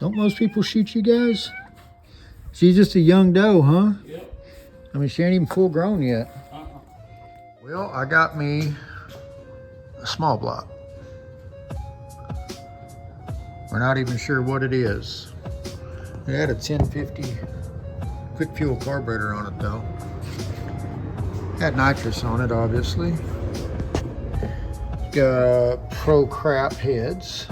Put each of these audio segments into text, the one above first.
Don't most people shoot you guys? She's just a young doe, huh? Yep. I mean, she ain't even full grown yet. Well, I got me a small block. We're not even sure what it is. It had a 1050 quick fuel carburetor on it though. Had nitrous on it, obviously. Got pro crap heads.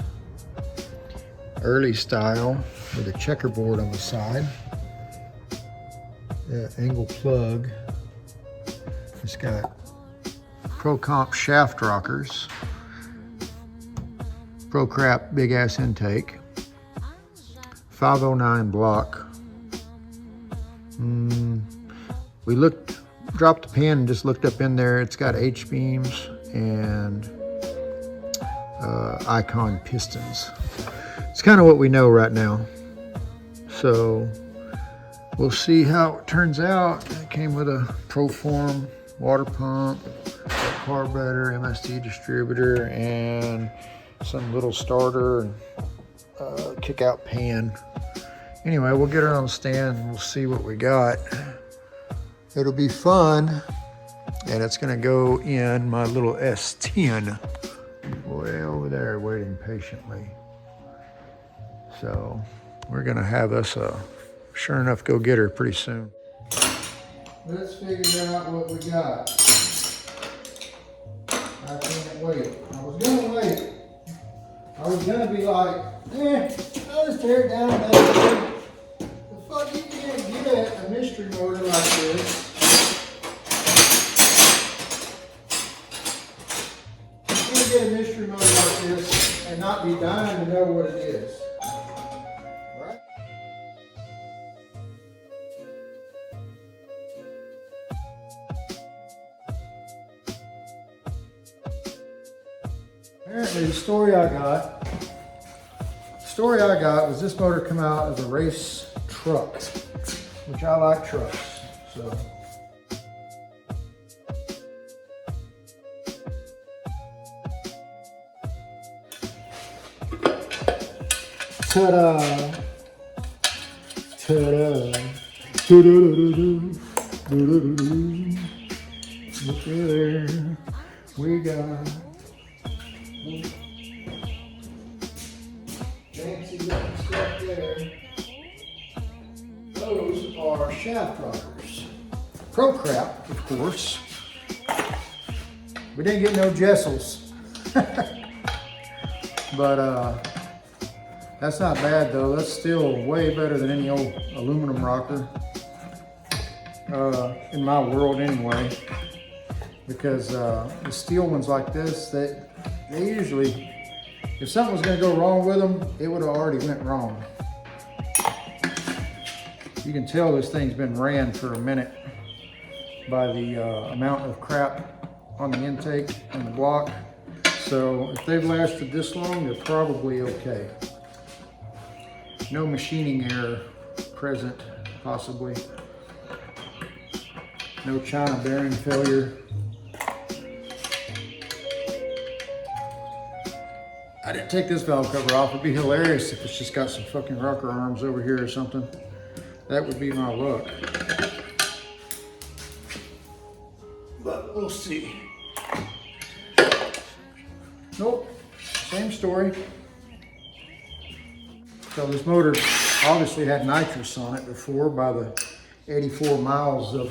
Early style with a checkerboard on the side. Angle plug. It's got Pro Comp shaft rockers. Pro crap big ass intake. 509 block. We dropped the pin and just looked up in there. It's got H-beams and Icon pistons. It's kind of what we know right now. So we'll see how it turns out. It came with a Proform water pump, carburetor, MST distributor, and some little starter and kick out pan. Anyway, we'll get her on the stand and we'll see what we got. It'll be fun, and it's gonna go in my little S10 way over there waiting patiently. So we're gonna have us sure enough go get her pretty soon. Let's figure out what we got. I can't wait. I was gonna wait. I was gonna be like, I'll just tear it down and that's it. The fuck, you can't get a mystery motor like this. You can't get a mystery motor like this and not be dying to know what it is. Right? Apparently the story I got was this motor come out as a race truck, which I like trucks, so. Ta-da! Ta-da! Do-do-do-do-do. Look there, we got fancy looking stuff there. Those are shaft rockers. Pro crap, of course. We didn't get no Jessels. But that's not bad though. That's still way better than any old aluminum rocker. In my world anyway. Because the steel ones like this, they usually, if something was going to go wrong with them, it would have already went wrong. You can tell this thing's been ran for a minute by the amount of crap on the intake and the block. So if they've lasted this long, they're probably okay. No machining error present, possibly. No China bearing failure. I didn't take this valve cover off. It'd be hilarious if it's just got some fucking rocker arms over here or something. That would be my luck. But we'll see. Nope, same story. So this motor obviously had nitrous on it before by the 84 miles of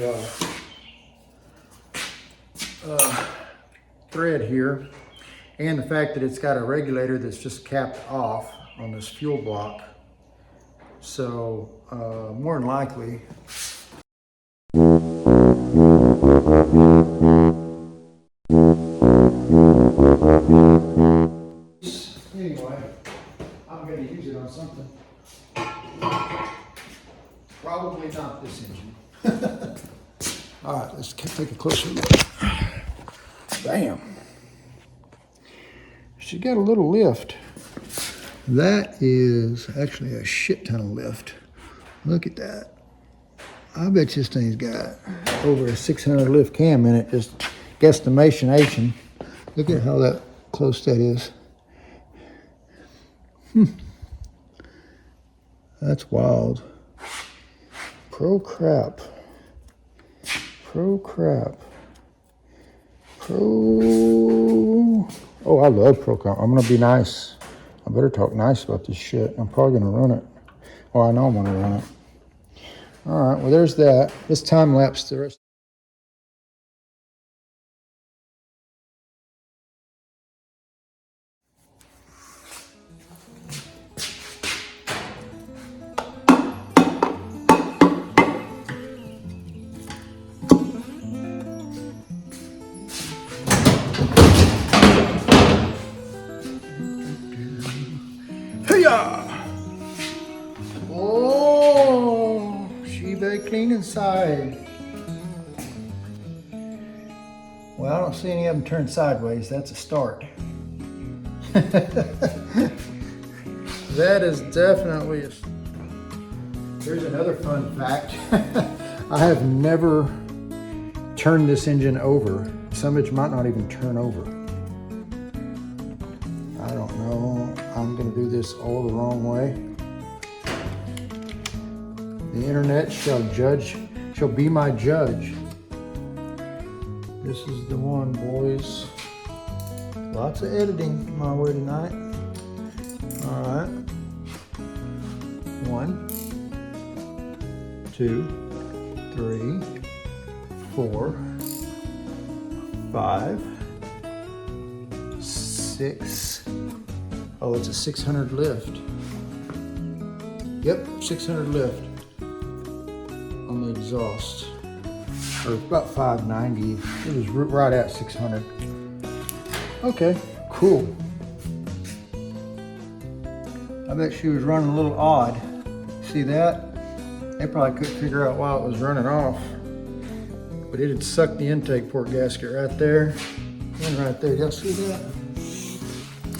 thread here. And the fact that it's got a regulator that's just capped off on this fuel block. So more than likely, anyway, I'm going to use it on something. Probably not this engine. All right, let's take a closer look. Bam. She got a little lift. That is actually a shit ton of lift. Look at that. I bet this thing's got over a 600 lift cam in it, just guesstimation. Look at how that close that is. That's wild. Pro crap. Pro crap. Pro. Oh, I love pro crap. I'm gonna be nice. I better talk nice about this shit. I'm probably gonna run it. Well, I know I'm gonna run it. All right, well, there's that. Let's time lapse the rest. Oh, she very clean inside. Well, I don't see any of them turn sideways. That's a start. That is definitely a... Here's another fun fact. I have never turned this engine over. Some of it might not even turn over. I don't know. I'm gonna do this all the wrong way. The internet shall be my judge. This is the one, boys. Lots of editing my way tonight. All right. 1, 2, 3, 4, 5, 6. Oh, it's a 600 lift. Yep, 600 lift on the exhaust. Or about 590. It was right at 600. Okay, cool. I bet she was running a little odd. See that? They probably couldn't figure out why it was running off. But it had sucked the intake port gasket right there and right there. Y'all see that?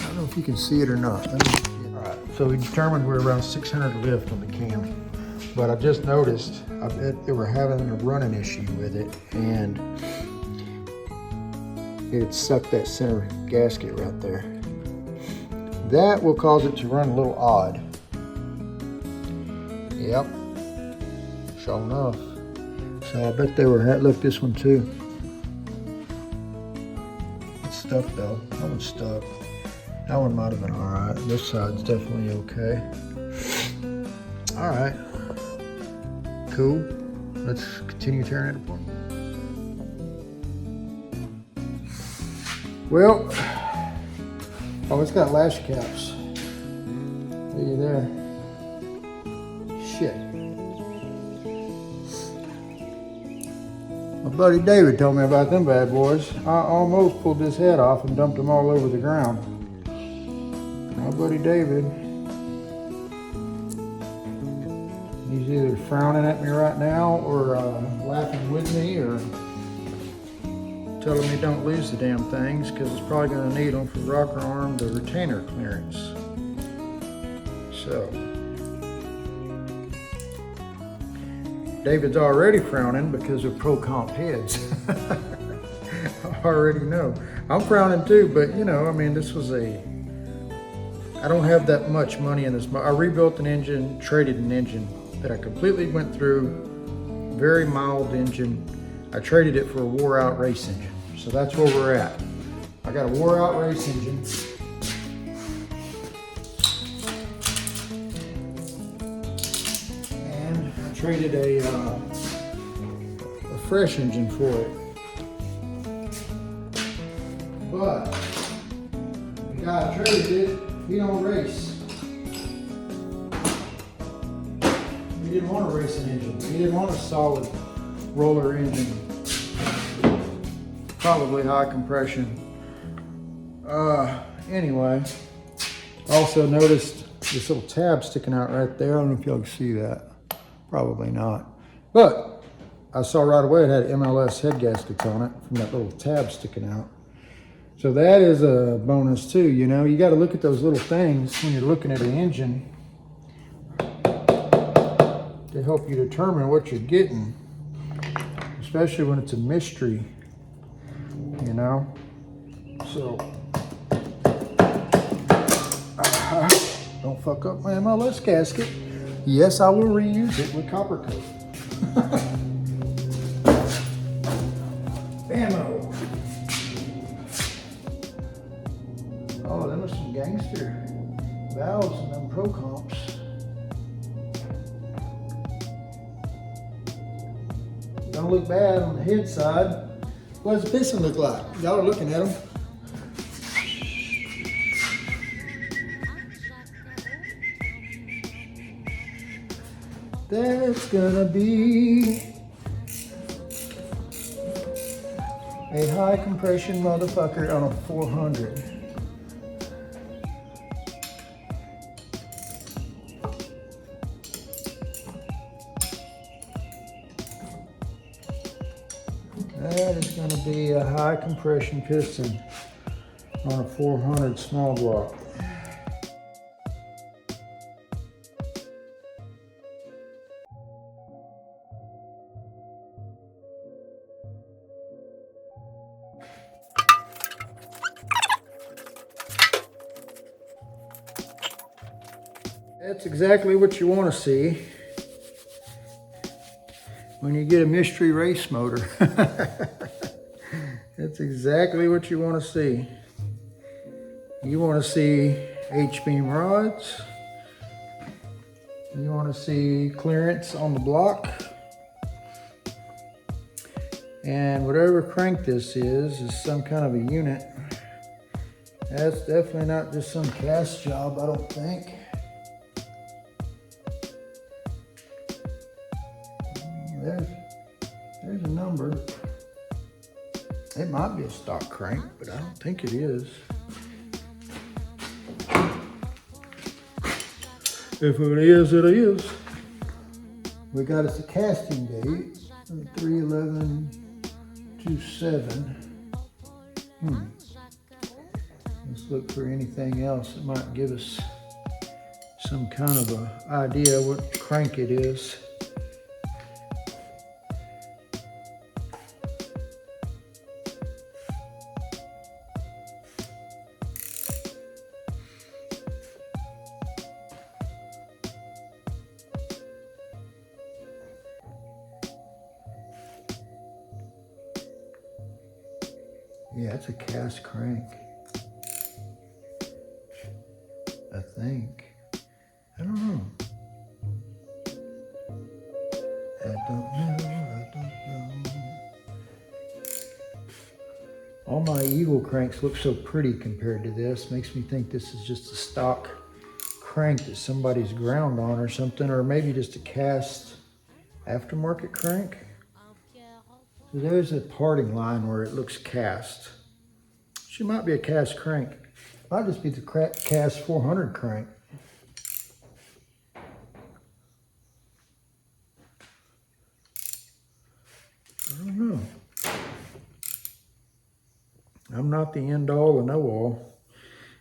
I don't know if you can see it or not. All right, so we determined we're around 600 lift on the cam. But I just noticed, I bet they were having a running issue with it, and it had sucked that center gasket right there. That will cause it to run a little odd. Yep, sure enough. So I bet they were, look, this one too. It's stuck though, that one's stuck. That one might have been all right. This side's definitely okay. All right. Cool. Let's continue tearing it apart. Well, oh, it's got lash caps. Look at there. Shit. My buddy David told me about them bad boys. I almost pulled this head off and dumped them all over the ground. My buddy David. He's either frowning at me right now or laughing with me or telling me don't lose the damn things because it's probably going to need them for rocker arm to retainer clearance. So, David's already frowning because of pro comp heads. I already know. I'm frowning too, but you know, I mean, this was I don't have that much money in this. I rebuilt an engine, traded an engine that I completely went through, very mild engine. I traded it for a wore out race engine. So that's where we're at. I got a wore out race engine. And I traded a fresh engine for it. But the guy I traded it, he don't race. He didn't want to race an engine. He didn't want a solid roller engine. Probably high compression. Anyway, also noticed this little tab sticking out right there. I don't know if y'all can see that. Probably not. But I saw right away it had MLS head gaskets on it from that little tab sticking out. So that is a bonus too, you know. You got to look at those little things when you're looking at an engine to help you determine what you're getting, especially when it's a mystery, you know. So don't fuck up my MLS gasket. Yes, I will reuse it with copper coat. Bammo. Oh, them are some gangster valves and them pro comps. Don't look bad on the head side. What does the piston look like? Y'all are looking at them. That's gonna be a high compression motherfucker on a 400. That is going to be a high compression piston on a 400 small block. That's exactly what you want to see when you get a mystery race motor. That's exactly what you want to see. You want to see H-beam rods. You want to see clearance on the block. And whatever crank this is some kind of a unit. That's definitely not just some cast job, I don't think. There's a number. It might be a stock crank, but I don't think it is. If it is, it is. We got us a casting gate, 31127. Let's look for anything else that might give us some kind of a idea what crank it is. Yeah, it's a cast crank, I think. I don't know. I don't know. All my Eagle cranks look so pretty compared to this. Makes me think this is just a stock crank that somebody's ground on or something, or maybe just a cast aftermarket crank. So there's a parting line where it looks cast. She might be a cast crank. Might just be the cast 400 crank. I don't know. I'm not the end all and know all,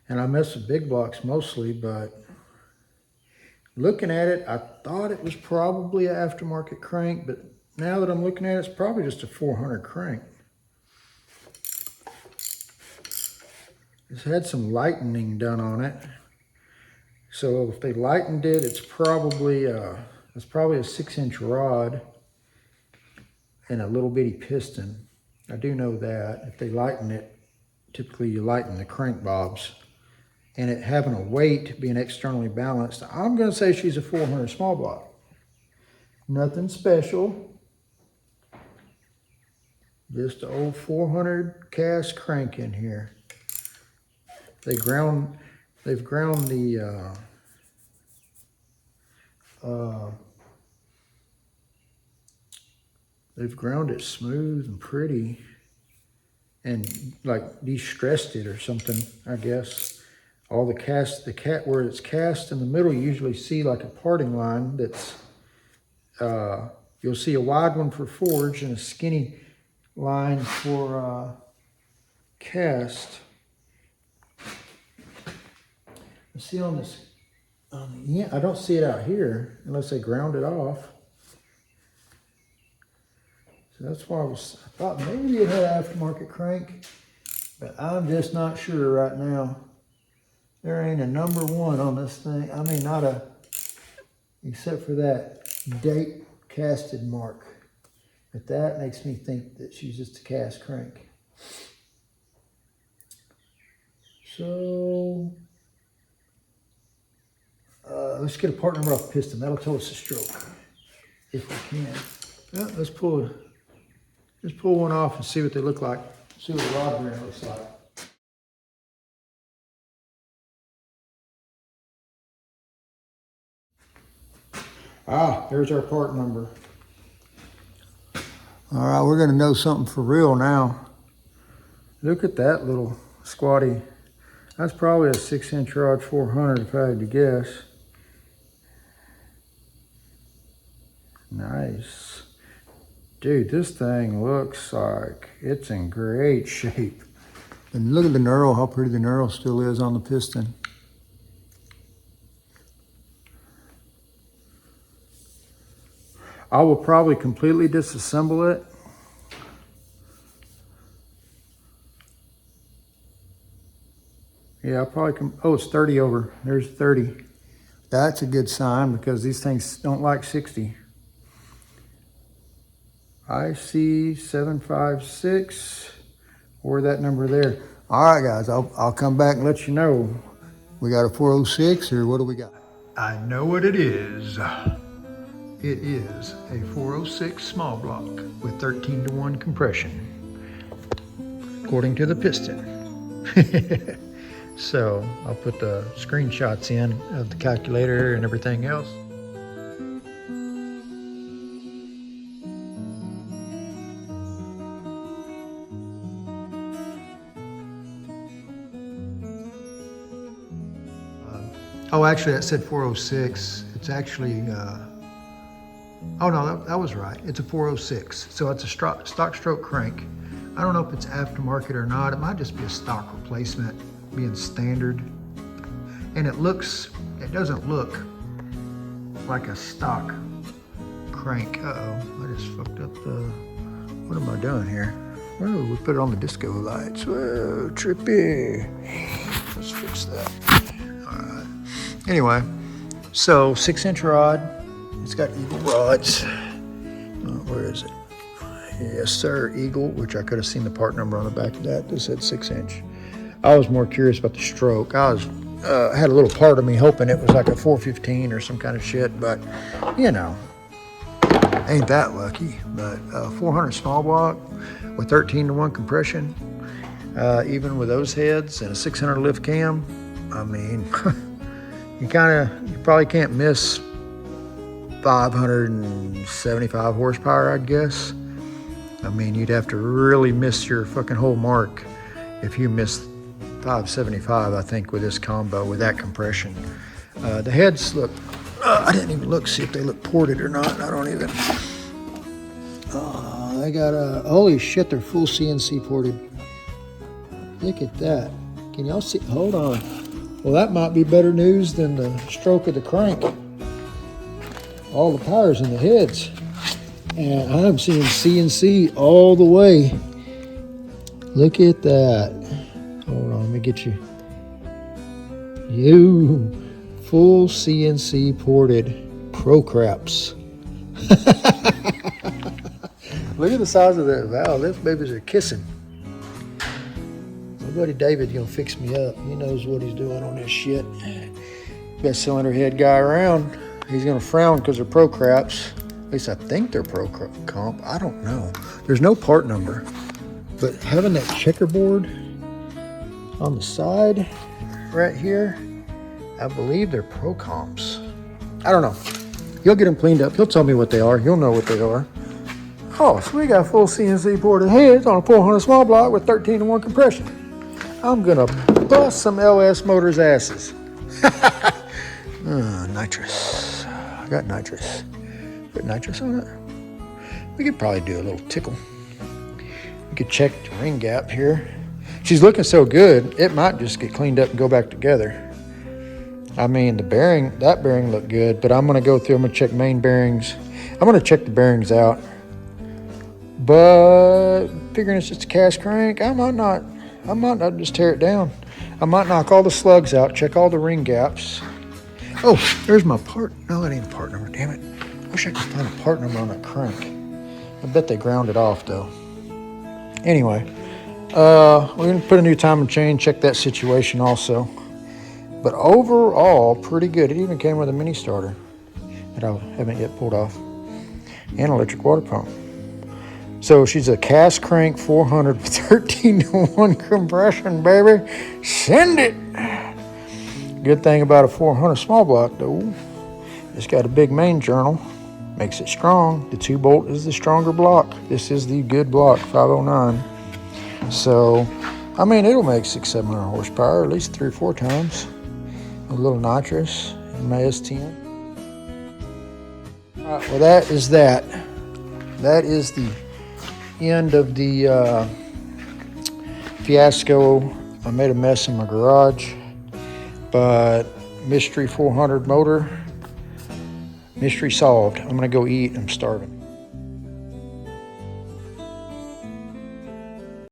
and I mess with big blocks mostly, but looking at it, I thought it was probably an aftermarket crank, but now that I'm looking at it, it's probably just a 400 crank. It's had some lightening done on it. So if they lightened it, it's probably a 6-inch rod and a little bitty piston. I do know that. If they lighten it, typically you lighten the crank bobs. And it having a weight, being externally balanced, I'm gonna say she's a 400 small block. Nothing special. Just an old 400 cast crank in here. They've ground the they've ground it smooth and pretty, and like de-stressed it or something, I guess. All the where it's cast in the middle, you usually see like a parting line that's you'll see a wide one for forged and a skinny line for cast. I see on this, yeah, I don't see it out here unless they ground it off. So that's why I thought maybe it had an aftermarket crank, but I'm just not sure right now. There ain't a number 1 on this thing. I mean, not a except for that date casted mark. But that makes me think that she's just a cast crank. So let's get a part number off the piston. That'll tell us the stroke, if we can. Yeah, let's pull one off and see what they look like. See what the rod bearing looks like. Ah, there's our part number. All right, we're gonna know something for real now. Look at that little squatty. That's probably a 6-inch rod 400 if I had to guess. Nice. Dude, this thing looks like it's in great shape. And look at the knurl, how pretty the knurl still is on the piston. I will probably completely disassemble it. Yeah, I'll probably oh, it's 30 over. There's 30. That's a good sign because these things don't like 60. IC 756 or that number there. All right, guys, I'll come back and let you know. We got a 406 or what do we got? I know what it is. It is a 406 small block with 13-to-1 compression, according to the piston. So I'll put the screenshots in of the calculator and everything else. Oh, actually that said 406. It's actually, oh no, that was right. It's a 406. So it's a stock stroke crank. I don't know if it's aftermarket or not. It might just be a stock replacement, being standard. And it doesn't look like a stock crank. Uh-oh, I just fucked up the, what am I doing here? Whoa, we put it on the disco lights. Whoa, trippy. Let's fix that. All right. Anyway, so 6-inch rod. It's got Eagle rods. Where is it? Yes, sir, Eagle, which I could have seen the part number on the back of that. This said 6-inch. I was more curious about the stroke. I was had a little part of me hoping it was like a 415 or some kind of shit, but you know, ain't that lucky. But 400 small block with 13-to-1 compression, even with those heads and a 600 lift cam. I mean, you probably can't miss 575 horsepower, I'd guess. I mean, you'd have to really miss your fucking whole mark if you missed 575, I think, with this combo, with that compression. The heads look, I didn't even look, see if they look ported or not. I don't even. They got holy shit, they're full CNC ported. Look at that. Can y'all see? Hold on. Well, that might be better news than the stroke of the crank. All the power's in the heads. And I'm seeing CNC all the way. Look at that. Hold on, let me get you. You full CNC ported pro craps. Look at the size of that valve. Those babies are kissing. My buddy David gonna fix me up. He knows what he's doing on this shit. Best cylinder head guy around. He's gonna frown because they're pro craps. At least I think they're pro comp. I don't know. There's no part number, but having that checkerboard on the side right here, I believe they're pro comps. I don't know. He'll get them cleaned up. He'll tell me what they are. He'll know what they are. Oh, so we got full CNC ported heads on a 400 small block with 13-to-1 compression. I'm gonna bust some LS Motors asses. Nitrous. I got nitrous. Put nitrous on it. We could probably do a little tickle. We could check the ring gap here. She's looking so good, it might just get cleaned up and go back together. I mean, that bearing looked good, but I'm gonna go through, I'm gonna check main bearings. I'm gonna check the bearings out. But figuring it's just a cast crank, I might not just tear it down. I might knock all the slugs out, check all the ring gaps. Oh, there's my part. No, that ain't a part number. Damn it. Wish I could find a part number on that crank. I bet they ground it off though. Anyway, we're gonna put a new timing chain. Check that situation also. But overall, pretty good. It even came with a mini starter that I haven't yet pulled off, and electric water pump. So she's a cast crank 400 with 13-to-1 compression, baby. Send it. Good thing about a 400 small block though, it's got a big main journal, makes it strong. The 2-bolt is the stronger block. This is the good block, 509. So, I mean, it'll make 600-700 horsepower, at least 3 or 4 times. A little nitrous in my S10. All right, well, that is that. That is the end of the fiasco. I made a mess in my garage, but mystery 400 motor, mystery solved. I'm gonna go eat. I'm starving.